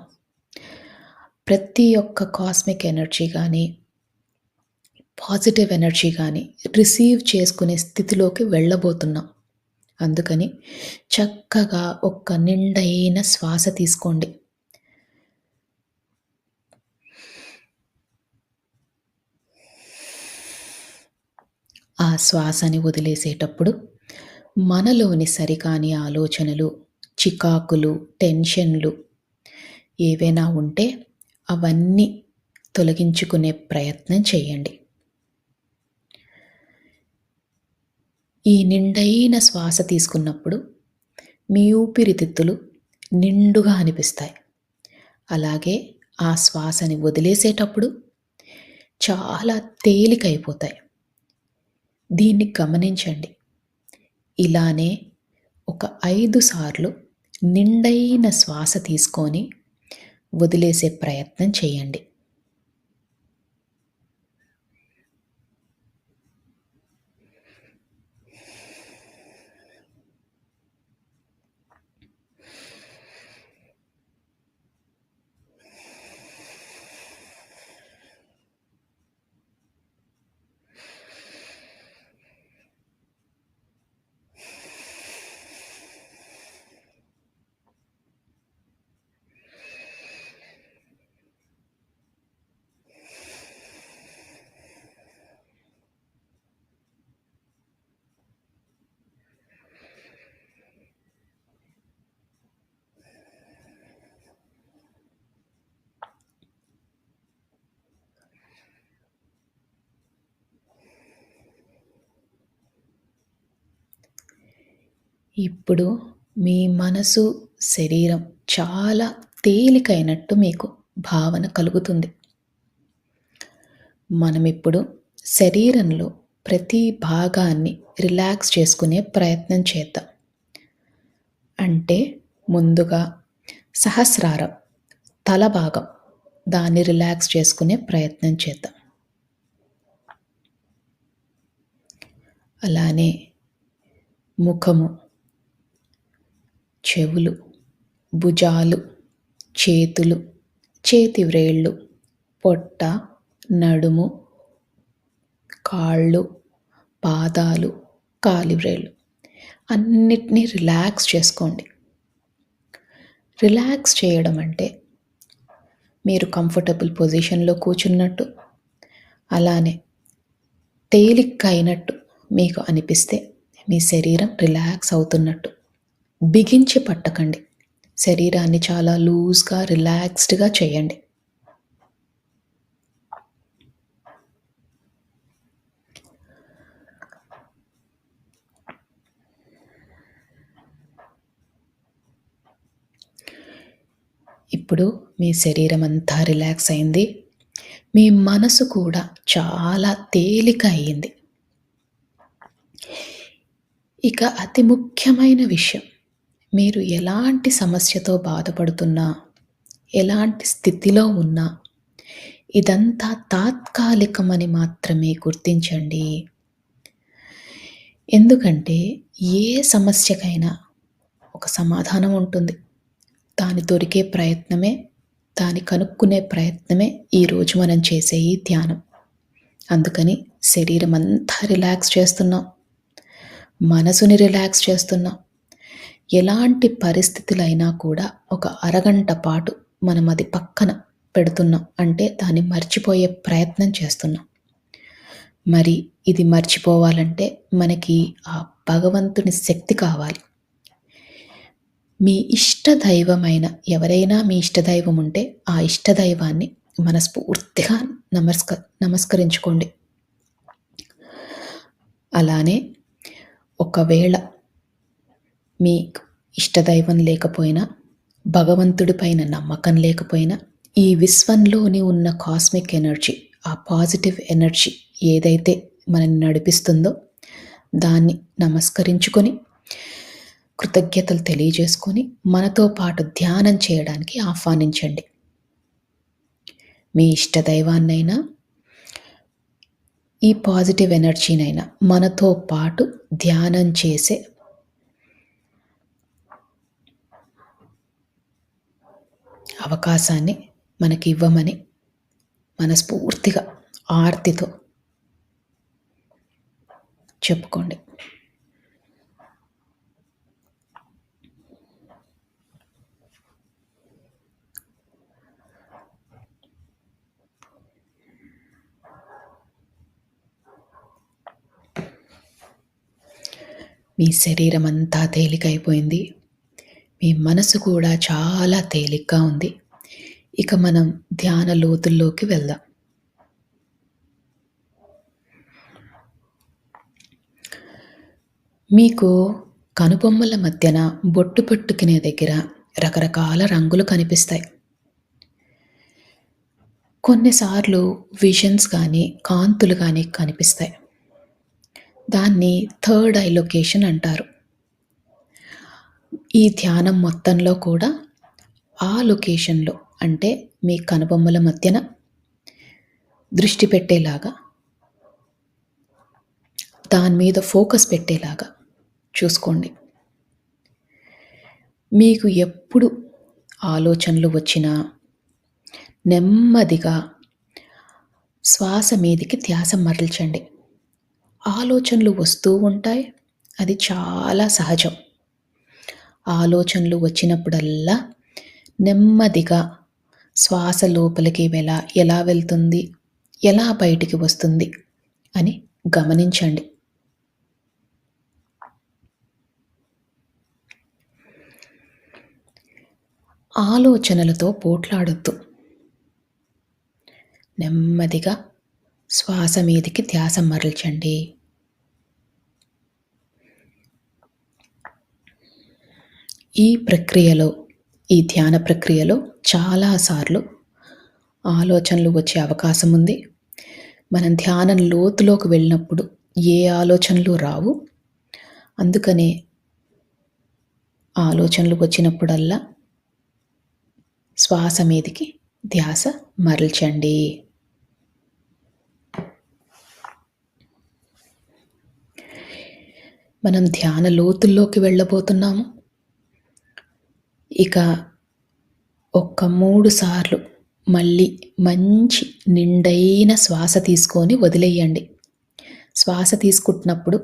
ప్రతి ఒక్క కాస్మిక్ ఎనర్జీ గానీ, పాజిటివ్ ఎనర్జీ గానీ రిసీవ్ చేసుకునే స్థితిలోకి వెళ్ళబోతున్నాం. అందుకని చక్కగా ఒక్క నిండైన శ్వాస తీసుకోండి. ఆ శ్వాసని వదిలేసేటప్పుడు మనలోని సరికాని ఆలోచనలు, చికాకులు, టెన్షన్లు ఏవైనా ఉంటే అవన్నీ తొలగించుకునే ప్రయత్నం చేయండి. ఈ నిండైన శ్వాస తీసుకున్నప్పుడు మీ ఊపిరితిత్తులు నిండుగా అనిపిస్తాయి. అలాగే ఆ శ్వాసని వదిలేసేటప్పుడు చాలా తేలికైపోతాయి. దీన్ని గమనించండి. ఇలానే ఒక 5 సార్లు నిండైన శ్వాస తీసుకొని వదిలేసే ప్రయత్నం చేయండి. ఇప్పుడు మీ మనసు, శరీరం చాలా తేలికైనట్టు మీకు భావన కలుగుతుంది. మనమిప్పుడు శరీరంలో ప్రతి భాగాన్ని రిలాక్స్ చేసుకునే ప్రయత్నం చేద్దాం. అంటే ముందుగా సహస్రారం, తల భాగం, దాన్ని రిలాక్స్ చేసుకునే ప్రయత్నం చేద్దాం. అలానే ముఖము, చెవులు, భుజాలు, చేతులు, చేతి వ్రేళ్ళు, పొట్ట, నడుము, కాళ్ళు, పాదాలు, కాలివ్రేళ్ళు అన్నిటినీ రిలాక్స్ చేసుకోండి. రిలాక్స్ చేయడం అంటే మీరు కంఫర్టబుల్ పొజిషన్లో కూర్చున్నట్టు, అలానే తేలిగ్గా అయినట్టు మీకు అనిపిస్తే మీ శరీరం రిలాక్స్ అవుతున్నట్టు. బిగించి పట్టకండి. శరీరాన్ని చాలా లూజ్గా, రిలాక్స్డ్గా చేయండి. ఇప్పుడు మీ శరీరం అంతా రిలాక్స్ అయింది. మీ మనసు కూడా చాలా తేలిక అయ్యింది. ఇక అతి ముఖ్యమైన విషయం, మీరు ఎలాంటి సమస్యతో బాధపడుతున్నా, ఎలాంటి స్థితిలో ఉన్నా, ఇదంతా తాత్కాలికమని మాత్రమే గుర్తించండి. ఎందుకంటే ఏ సమస్యకైనా ఒక సమాధానం ఉంటుంది. దాని దొరికే ప్రయత్నమే, దాన్ని కనుక్కునే ప్రయత్నమే ఈరోజు మనం చేసే ఈ ధ్యానం. అందుకని శరీరం అంతా రిలాక్స్ చేస్తున్నాం, మనసుని రిలాక్స్ చేస్తున్నాం. ఎలాంటి పరిస్థితులైనా కూడా ఒక అరగంట పాటు మనం అది పక్కన పెడుతున్నాం. అంటే దాన్ని మర్చిపోయే ప్రయత్నం చేస్తున్నాం. మరి ఇది మర్చిపోవాలంటే మనకి ఆ భగవంతుని శక్తి కావాలి. మీ ఇష్టదైవమైన ఎవరైనా మీ ఇష్టదైవం ఉంటే ఆ ఇష్టదైవాన్ని మనస్ఫూర్తిగా నమస్కరించుకోండి. అలానే ఒకవేళ మీ ఇష్టదైవం లేకపోయినా భగవంతుడి పైన నమ్మకం లేకపోయినా, ఈ విశ్వంలోని ఉన్న కాస్మిక్ ఎనర్జీ, ఆ పాజిటివ్ ఎనర్జీ ఏదైతే మనల్ని నడిపిస్తుందో దాన్ని నమస్కరించుకొని, కృతజ్ఞతలు తెలియజేసుకొని, మనతో పాటు ధ్యానం చేయడానికి ఆహ్వానించండి. మీ ఇష్ట దైవాన్నైనా, ఈ పాజిటివ్ ఎనర్జీనైనా మనతో పాటు ధ్యానం చేసే అవకాశాన్ని మనకి ఇవ్వమని మనస్ఫూర్తిగా ఆర్తితో చెప్పుకోండి. మీ శరీరం అంతా తేలికైపోయింది. మీ మనసు కూడా చాలా తేలిగ్గా ఉంది. ఇక మనం ధ్యాన లోతుల్లోకి వెళ్దాం. మీకు కనుబొమ్మల మధ్యన బొట్టు పెట్టుకునే దగ్గర రకరకాల రంగులు కనిపిస్తాయి. కొన్నిసార్లు విజన్స్ కానీ, కాంతులు కానీ కనిపిస్తాయి. దాన్ని థర్డ్ ఐ లొకేషన్ అంటారు. ఈ ధ్యానం మొత్తంలో కూడా ఆ లొకేషన్లో, అంటే మీ కనుబొమ్మల మధ్యన దృష్టి పెట్టేలాగా, దాని మీద ఫోకస్ పెట్టేలాగా చూసుకోండి. మీకు ఎప్పుడు ఆలోచనలు వచ్చినా నెమ్మదిగా శ్వాస మీదికి ధ్యాస మరల్చండి. ఆలోచనలు వస్తూ ఉంటాయి, అది చాలా సహజం. ఆలోచనలు వచ్చినప్పుడల్లా నెమ్మదిగా శ్వాస లోపలికి ఎలా వెళ్తుంది, ఎలా బయటికి వస్తుంది అని గమనించండి. ఆలోచనలతో పోట్లాడొద్దు. నెమ్మదిగా శ్వాస మీదికి ధ్యాస మరల్చండి. ఈ ప్రక్రియలో, ఈ ధ్యాన ప్రక్రియలో చాలాసార్లు ఆలోచనలు వచ్చే అవకాశం ఉంది. మనం ధ్యానం లోతులోకి వెళ్ళినప్పుడు ఏ ఆలోచనలు రావు. అందుకనే ఆలోచనలు వచ్చినప్పుడల్లా శ్వాస మీదికి ధ్యాస మరల్చండి. మనం ధ్యాన లోతుల్లోకి వెళ్ళబోతున్నాము. ఇక 3 సార్లు మళ్ళీ మంచి నిండైన శ్వాస తీసుకొని వదిలేయండి. శ్వాస తీసుకుంటున్నప్పుడు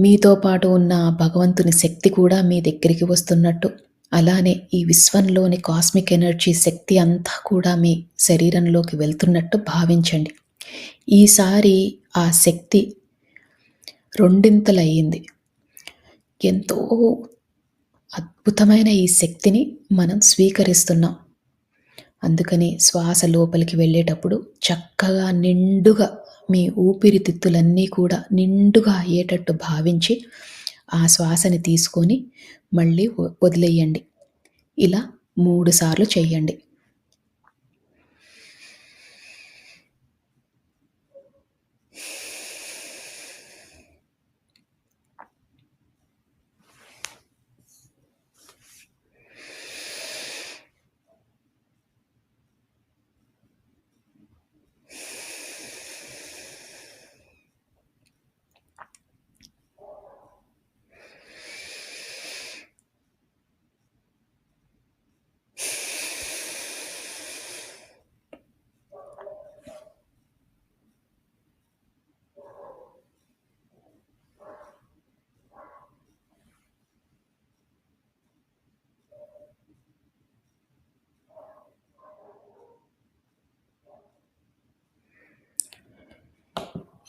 మీతో పాటు ఉన్న భగవంతుని శక్తి కూడా మీ దగ్గరికి వస్తున్నట్టు, అలానే ఈ విశ్వంలోని కాస్మిక్ ఎనర్జీ శక్తి అంతా కూడా మీ శరీరంలోకి వెళ్తున్నట్టు భావించండి. ఈసారి ఆ శక్తి రెండింతలయ్యింది. ఎంతో అద్భుతమైన ఈ శక్తిని మనం స్వీకరిస్తున్నాం. అందుకని శ్వాస లోపలికి వెళ్ళేటప్పుడు చక్కగా నిండుగా మీ ఊపిరితిత్తులన్నీ కూడా నిండుగా అయ్యేటట్టు భావించి ఆ శ్వాసని తీసుకొని మళ్ళీ వదిలేయండి. ఇలా 3 సార్లు చెయ్యండి.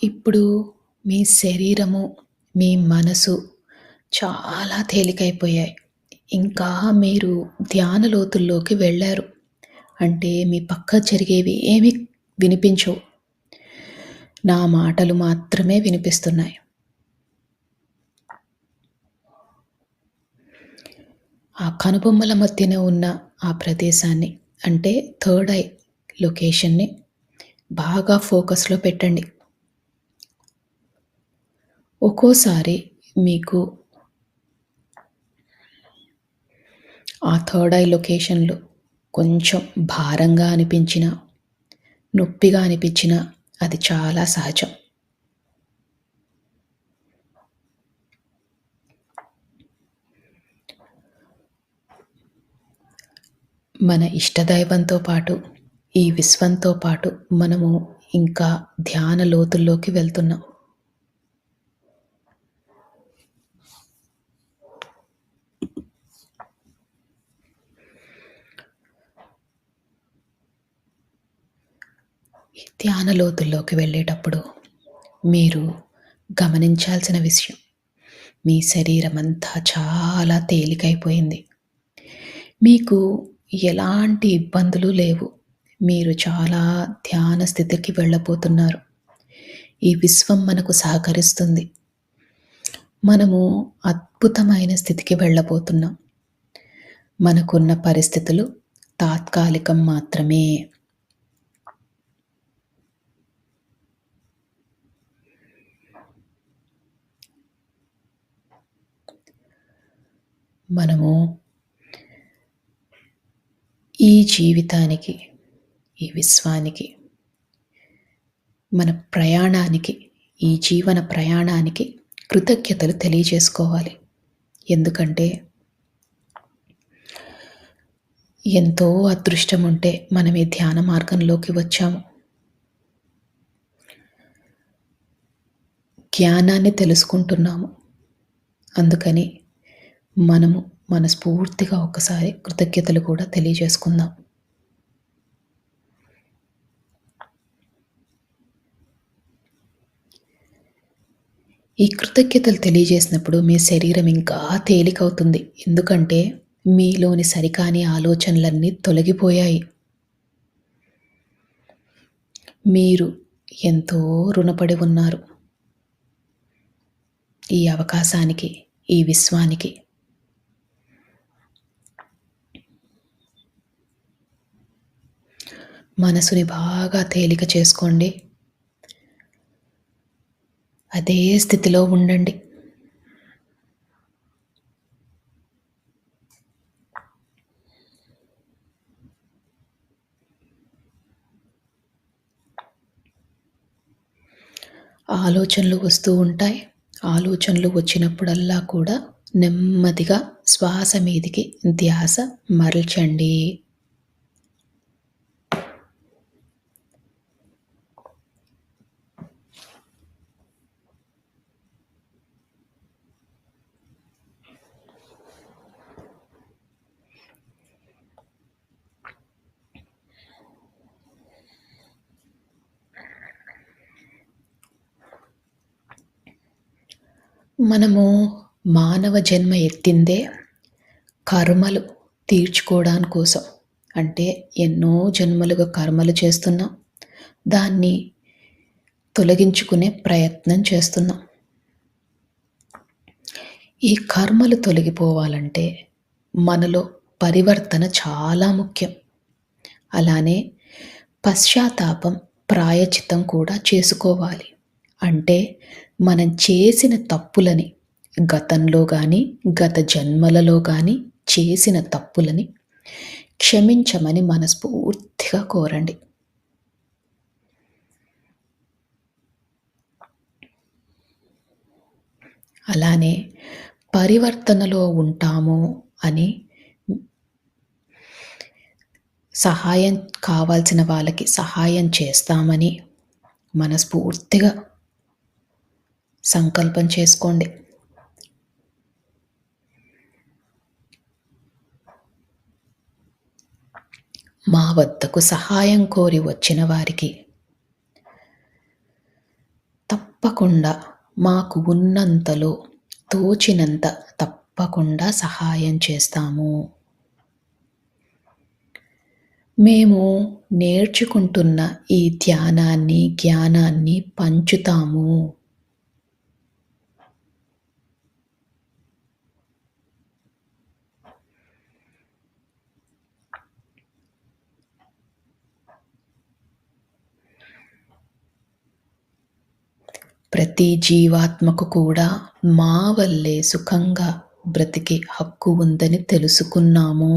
ఇప్పుడు మీ శరీరము, మీ మనసు చాలా తేలికైపోయాయి. ఇంకా మీరు ధ్యాన లోతుల్లోకి వెళ్ళారు. అంటే మీ పక్క జరిగేవి ఏమీ వినిపించవు. నా మాటలు మాత్రమే వినిపిస్తున్నాయి. ఆ కనుబొమ్మల మధ్యన ఉన్న ఆ ప్రదేశాన్ని అంటే థర్డ్ ఐ లొకేషన్‌ని బాగా ఫోకస్‌లో పెట్టండి. ఒక్కోసారి మీకు ఆ థర్డ్ ఐ లొకేషన్‌లో కొంచెం భారంగా అనిపించినా, నొప్పిగా అనిపించినా అది చాలా సహజం. మన ఇష్టదైవంతో పాటు, ఈ విశ్వంతో పాటు మనము ఇంకా ధ్యాన లోతుల్లోకి వెళ్తున్నాం. ఈ ధ్యాన లోతుల్లోకి వెళ్ళేటప్పుడు మీరు గమనించాల్సిన విషయం, మీ శరీరమంతా చాలా తేలికైపోయింది. మీకు ఎలాంటి ఇబ్బందులు లేవు. మీరు చాలా ధ్యాన స్థితికి వెళ్ళబోతున్నారు. ఈ విశ్వం మనకు సహకరిస్తుంది. మనము అద్భుతమైన స్థితికి వెళ్ళబోతున్నాం. మనకున్న పరిస్థితులు తాత్కాలికం మాత్రమే. మనము ఈ జీవితానికి, ఈ విశ్వానికి, మన ప్రయాణానికి, ఈ జీవన ప్రయాణానికి కృతజ్ఞతలు తెలియజేసుకోవాలి. ఎందుకంటే ఎంతో అదృష్టం ఉంటే మనం ఈ ధ్యాన మార్గంలోకి వచ్చాము. జ్ఞానాన్ని తెలుసుకుంటున్నాము. అందుకని మనము మనస్ఫూర్తిగా ఒకసారి కృతజ్ఞతలు కూడా తెలియజేసుకుందాం. ఈ కృతజ్ఞతలు తెలియజేసినప్పుడు మీ శరీరం ఇంకా తేలికవుతుంది. ఎందుకంటే మీలోని సరికాని ఆలోచనలన్నీ తొలగిపోయాయి. మీరు ఎంతో రుణపడి ఉన్నారు ఈ అవకాశానికి, ఈ విశ్వానికి. మనసుని బాగా తేలిక చేసుకోండి. అదే స్థితిలో ఉండండి. ఆలోచనలు వస్తూ ఉంటాయి. ఆలోచనలు వచ్చినప్పుడల్లా కూడా నెమ్మదిగా శ్వాస మీదికి ధ్యాస మరల్చండి. మనము మానవ జన్మ ఎత్తిందే కర్మలు తీర్చుకోవడాని కోసం. అంటే ఎన్నో జన్మలుగా కర్మలు చేస్తున్నాం. దాన్ని తొలగించుకునే ప్రయత్నం చేస్తున్నాం. ఈ కర్మలు తొలగిపోవాలంటే మనలో పరివర్తన చాలా ముఖ్యం. అలానే పశ్చాత్తాపం, ప్రాయశ్చిత్తం కూడా చేసుకోవాలి. అంటే మనం చేసిన తప్పులని గతంలో గానీ, గత జన్మలలో గానీ చేసిన తప్పులని క్షమించమని మనస్ఫూర్తిగా కోరండి. అలానే పరివర్తనలో ఉంటాము అని సహాయం కావాల్సిన వాళ్ళకి సహాయం చేస్తామని మనస్ఫూర్తిగా సంకల్పం చేసుకోండి. మా వద్దకు సహాయం కోరి వచ్చిన వారికి తప్పకుండా మాకు ఉన్నంతలో తోచినంత తప్పకుండా సహాయం చేస్తాము. మేము నేర్చుకుంటున్న ఈ ధ్యానాన్ని, జ్ఞానాన్ని పంచుతాము. ప్రతి జీవాత్మకు కూడా మా వల్లే సుఖంగా బ్రతికే హక్కు ఉందని తెలుసుకున్నాము.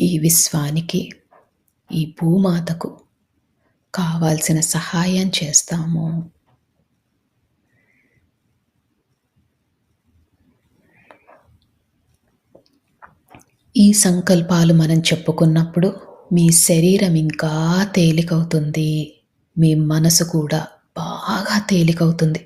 ఈ విశ్వానికి, ఈ భూమాతకు కావాల్సిన సహాయం చేస్తాము. ఈ సంకల్పాలు మనం చెప్పుకున్నప్పుడు మీ శరీరం ఇంకా తేలికవుతుంది. మీ మనసు కూడా బాగా తేలికవుతుంది.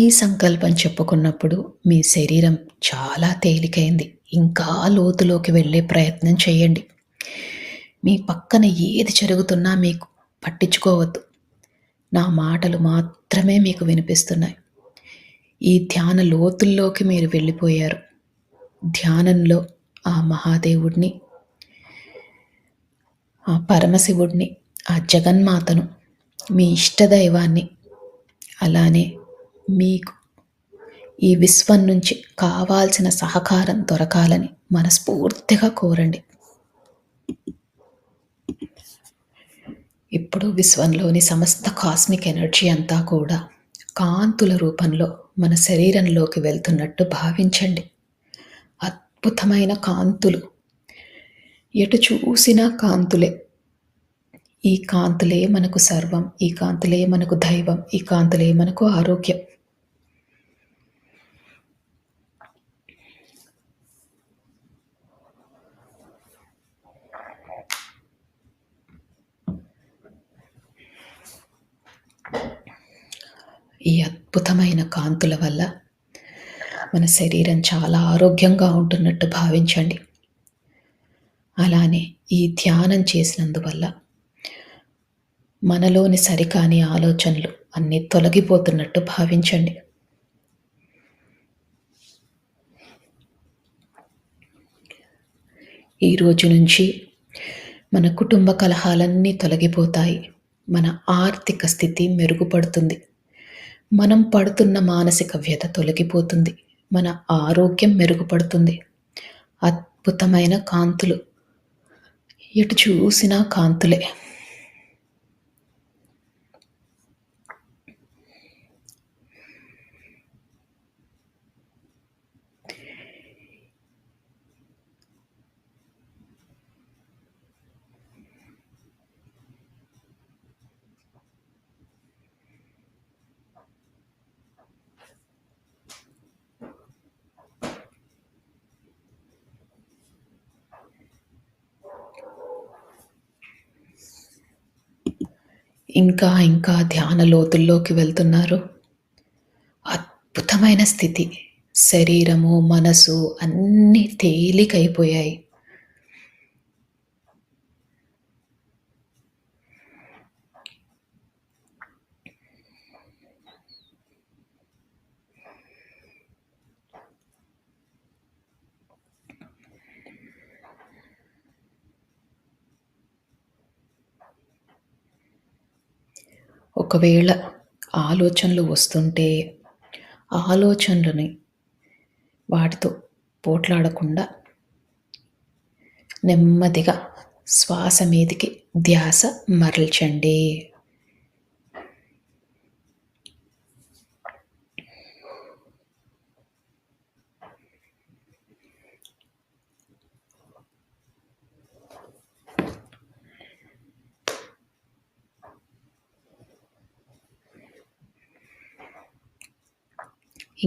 ఈ సంకల్పం చెప్పుకున్నప్పుడు మీ శరీరం చాలా తేలికైంది. ఇంకా లోతులోకి వెళ్ళే ప్రయత్నం చేయండి. మీ పక్కన ఏది జరుగుతున్నా మీకు పట్టించుకోవద్దు. నా మాటలు మాత్రమే మీకు వినిపిస్తున్నాయి. ఈ ధ్యాన లోతుల్లోకి మీరు వెళ్ళిపోయారు. ధ్యానంలో ఆ మహాదేవుడిని, ఆ పరమశివుడిని, ఆ జగన్మాతను, మీ ఇష్టదైవాన్ని, అలానే మీకు ఈ విశ్వం నుంచి కావాల్సిన సహకారం దొరకాలని మనస్ఫూర్తిగా కోరండి. ఇప్పుడు విశ్వంలోని సమస్త కాస్మిక్ ఎనర్జీ అంతా కూడా కాంతుల రూపంలో మన శరీరంలోకి వెళ్తున్నట్టు భావించండి. అద్భుతమైన కాంతులు, ఎటు చూసినా కాంతులే. ఈ కాంతులే మనకు సర్వం, ఈ కాంతులే మనకు దైవం, ఈ కాంతులే మనకు ఆరోగ్యం. ఈ అద్భుతమైన కాంతుల వల్ల మన శరీరం చాలా ఆరోగ్యంగా ఉంటున్నట్టు భావించండి. అలానే ఈ ధ్యానం చేసినందువల్ల మనలోని సరికాని ఆలోచనలు అన్నీ తొలగిపోతున్నట్టు భావించండి. ఈ రోజు నుంచి మన కుటుంబ కలహాలన్నీ తొలగిపోతాయి. మన ఆర్థిక స్థితి మెరుగుపడుతుంది. మనం పడుతున్న మానసిక వ్యధ తొలగిపోతుంది. మన ఆరోగ్యం మెరుగుపడుతుంది. అద్భుతమైన కాంతులు, ఎటు చూసినా కాంతులే. ఇంకా ఇంకా ధ్యాన లోతుల్లోకి వెళ్తున్నారు. అద్భుతమైన స్థితి, శరీరము, మనసు అన్నీ తేలికైపోయాయి. ఒకవేళ ఆలోచనలు వస్తుంటే ఆలోచనలని వాటితో పోట్లాడకుండా నెమ్మదిగా శ్వాస మీదికి ధ్యాస మరల్చండి.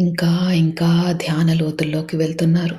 ఇంకా ఇంకా ధ్యాన లోతుల్లోకి వెళ్తున్నారు.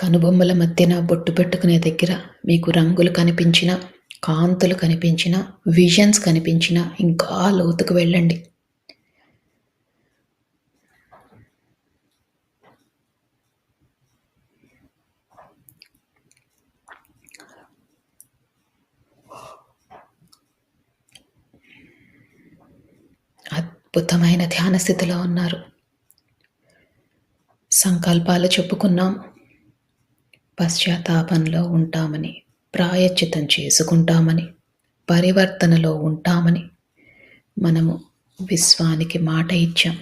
కనుబొమ్మల మధ్యన బొట్టు పెట్టుకునే దగ్గర మీకు రంగులు కనిపించినా, కాంతులు కనిపించినా, విజన్స్ కనిపించినా ఇంకా లోతుకు వెళ్ళండి. అద్భుతమైన ధ్యాన స్థితిలో ఉన్నారు. సంకల్పాలు చెప్పుకున్నాం. పశ్చాత్తాపంలో ఉంటామని, ప్రాయశ్చిత్తం చేసుకుంటామని, పరివర్తనలో ఉంటామని మనము విశ్వానికి మాట ఇచ్చాం.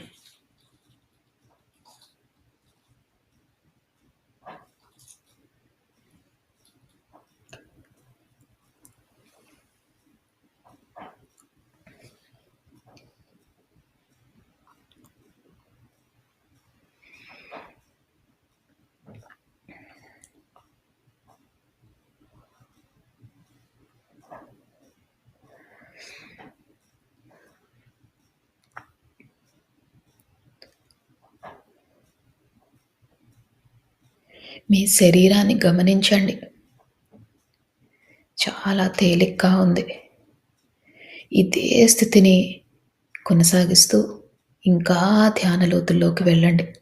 మీ శరీరాన్ని గమనించండి. చాలా తేలిగ్గా ఉంది. ఇదే స్థితిని కొనసాగిస్తూ ఇంకా ధ్యాన లోతుల్లోకి వెళ్ళండి.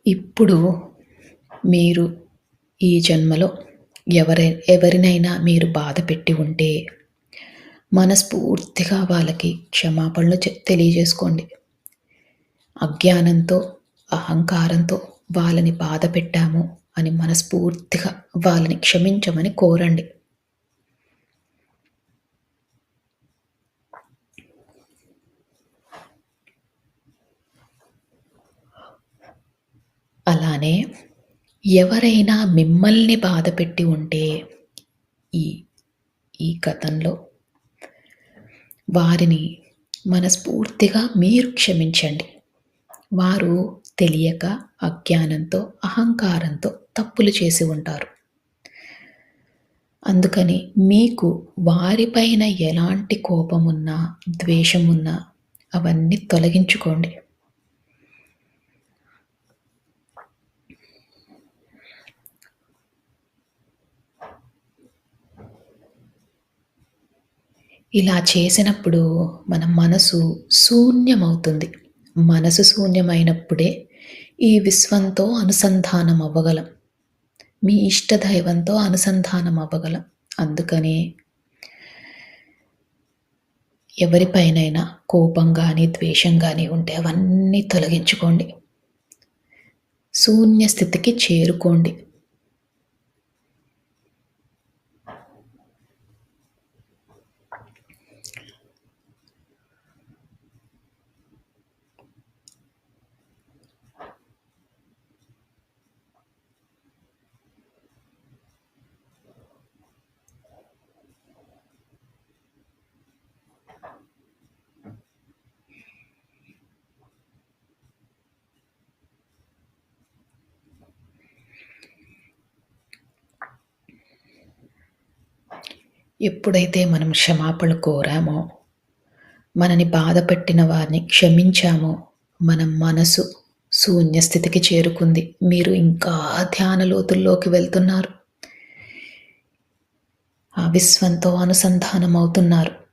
ఇప్పుడు మీరు ఈ జన్మలో ఎవరినైనా మీరు బాధ పెట్టి ఉంటే మనస్ఫూర్తిగా వాళ్ళకి క్షమాపణలు తెలియజేసుకోండి. అజ్ఞానంతో, అహంకారంతో వాళ్ళని బాధ పెట్టాము అని మనస్ఫూర్తిగా వాళ్ళని క్షమించమని కోరండి. అలానే ఎవరైనా మిమ్మల్ని బాధపెట్టి ఉంటే ఈ ఈ గతంలో వారిని మనస్ఫూర్తిగా మీరు క్షమించండి. వారు తెలియక, అజ్ఞానంతో, అహంకారంతో తప్పులు చేసి ఉంటారు. అందుకని మీకు వారిపైన ఎలాంటి కోపమున్నా, ద్వేషమున్నా అవన్నీ తొలగించుకోండి. ఇలా చేసినప్పుడు మన మనసు శూన్యమవుతుంది. మనసు శూన్యమైనప్పుడే ఈ విశ్వంతో అనుసంధానం అవ్వగలం. మీ ఇష్టదైవంతో అనుసంధానం అవ్వగలం. అందుకని ఎవరిపైనైనా కోపం గానీ, ద్వేషం గానీ ఉంటే అవన్నీ తొలగించుకోండి. శూన్య స్థితికి చేరుకోండి. ఎప్పుడైతే మనం క్షమాపణ కోరామో, మనని బాధపెట్టిన వారిని క్షమించామో, మన మనసు శూన్య స్థితికి చేరుకుంది. మీరు ఇంకా ధ్యాన లోతుల్లోకి వెళ్తున్నారు. ఆ విశ్వంతో అనుసంధానం అవుతున్నారు.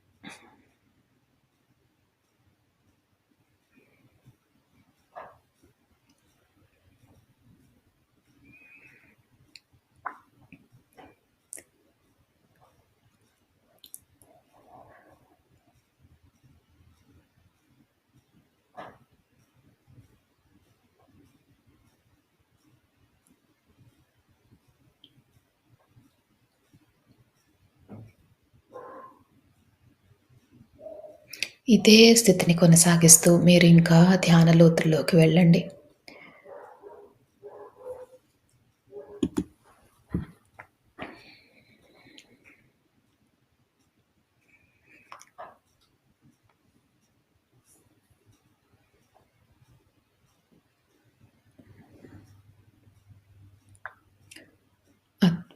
ఇదే స్థితిని కొనసాగిస్తూ మీరు ఇంకా ధ్యాన లోతుల్లోకి వెళ్ళండి.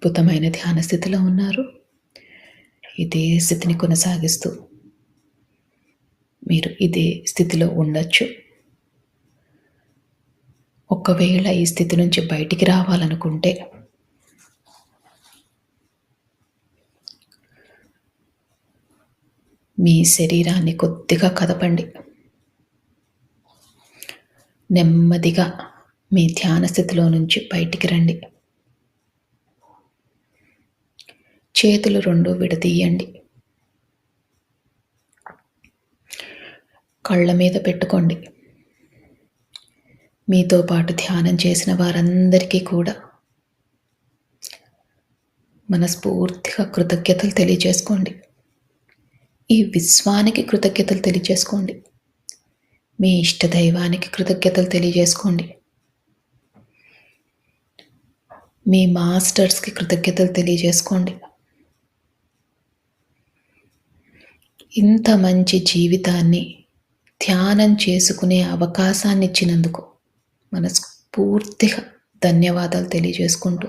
అద్భుతమైన ధ్యాన స్థితిలో ఉన్నారు. ఇదే స్థితిని కొనసాగిస్తూ మీరు ఇదే స్థితిలో ఉండొచ్చు. ఒకవేళ ఈ స్థితి నుంచి బయటికి రావాలనుకుంటే మీ శరీరాన్ని కొద్దిగా కదపండి. నెమ్మదిగా మీ ధ్యాన స్థితిలో నుంచి బయటికి రండి. చేతులు 2 విడదీయండి. కళ్ళ మీద పెట్టుకోండి. మీతో పాటు ధ్యానం చేసిన వారందరికీ కూడా మనస్ఫూర్తిగా కృతజ్ఞతలు తెలియజేసుకోండి. ఈ విశ్వానికి కృతజ్ఞతలు తెలియజేసుకోండి. మీ ఇష్టదైవానికి కృతజ్ఞతలు తెలియజేసుకోండి. మీ మాస్టర్స్కి కృతజ్ఞతలు తెలియజేసుకోండి. ఇంత మంచి జీవితాన్ని ధ్యానం చేసుకునే అవకాశాన్ని ఇచ్చినందుకు మనస్ఫూర్తిగా ధన్యవాదాలు తెలియజేసుకుంటూ,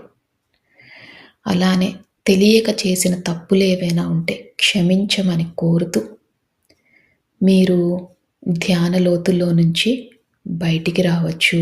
అలానే తెలియక చేసిన తప్పులు ఏవైనా ఉంటే క్షమించమని కోరుతూ, మీరు ధ్యాన లోతుల్లో నుంచి బయటికి రావచ్చు.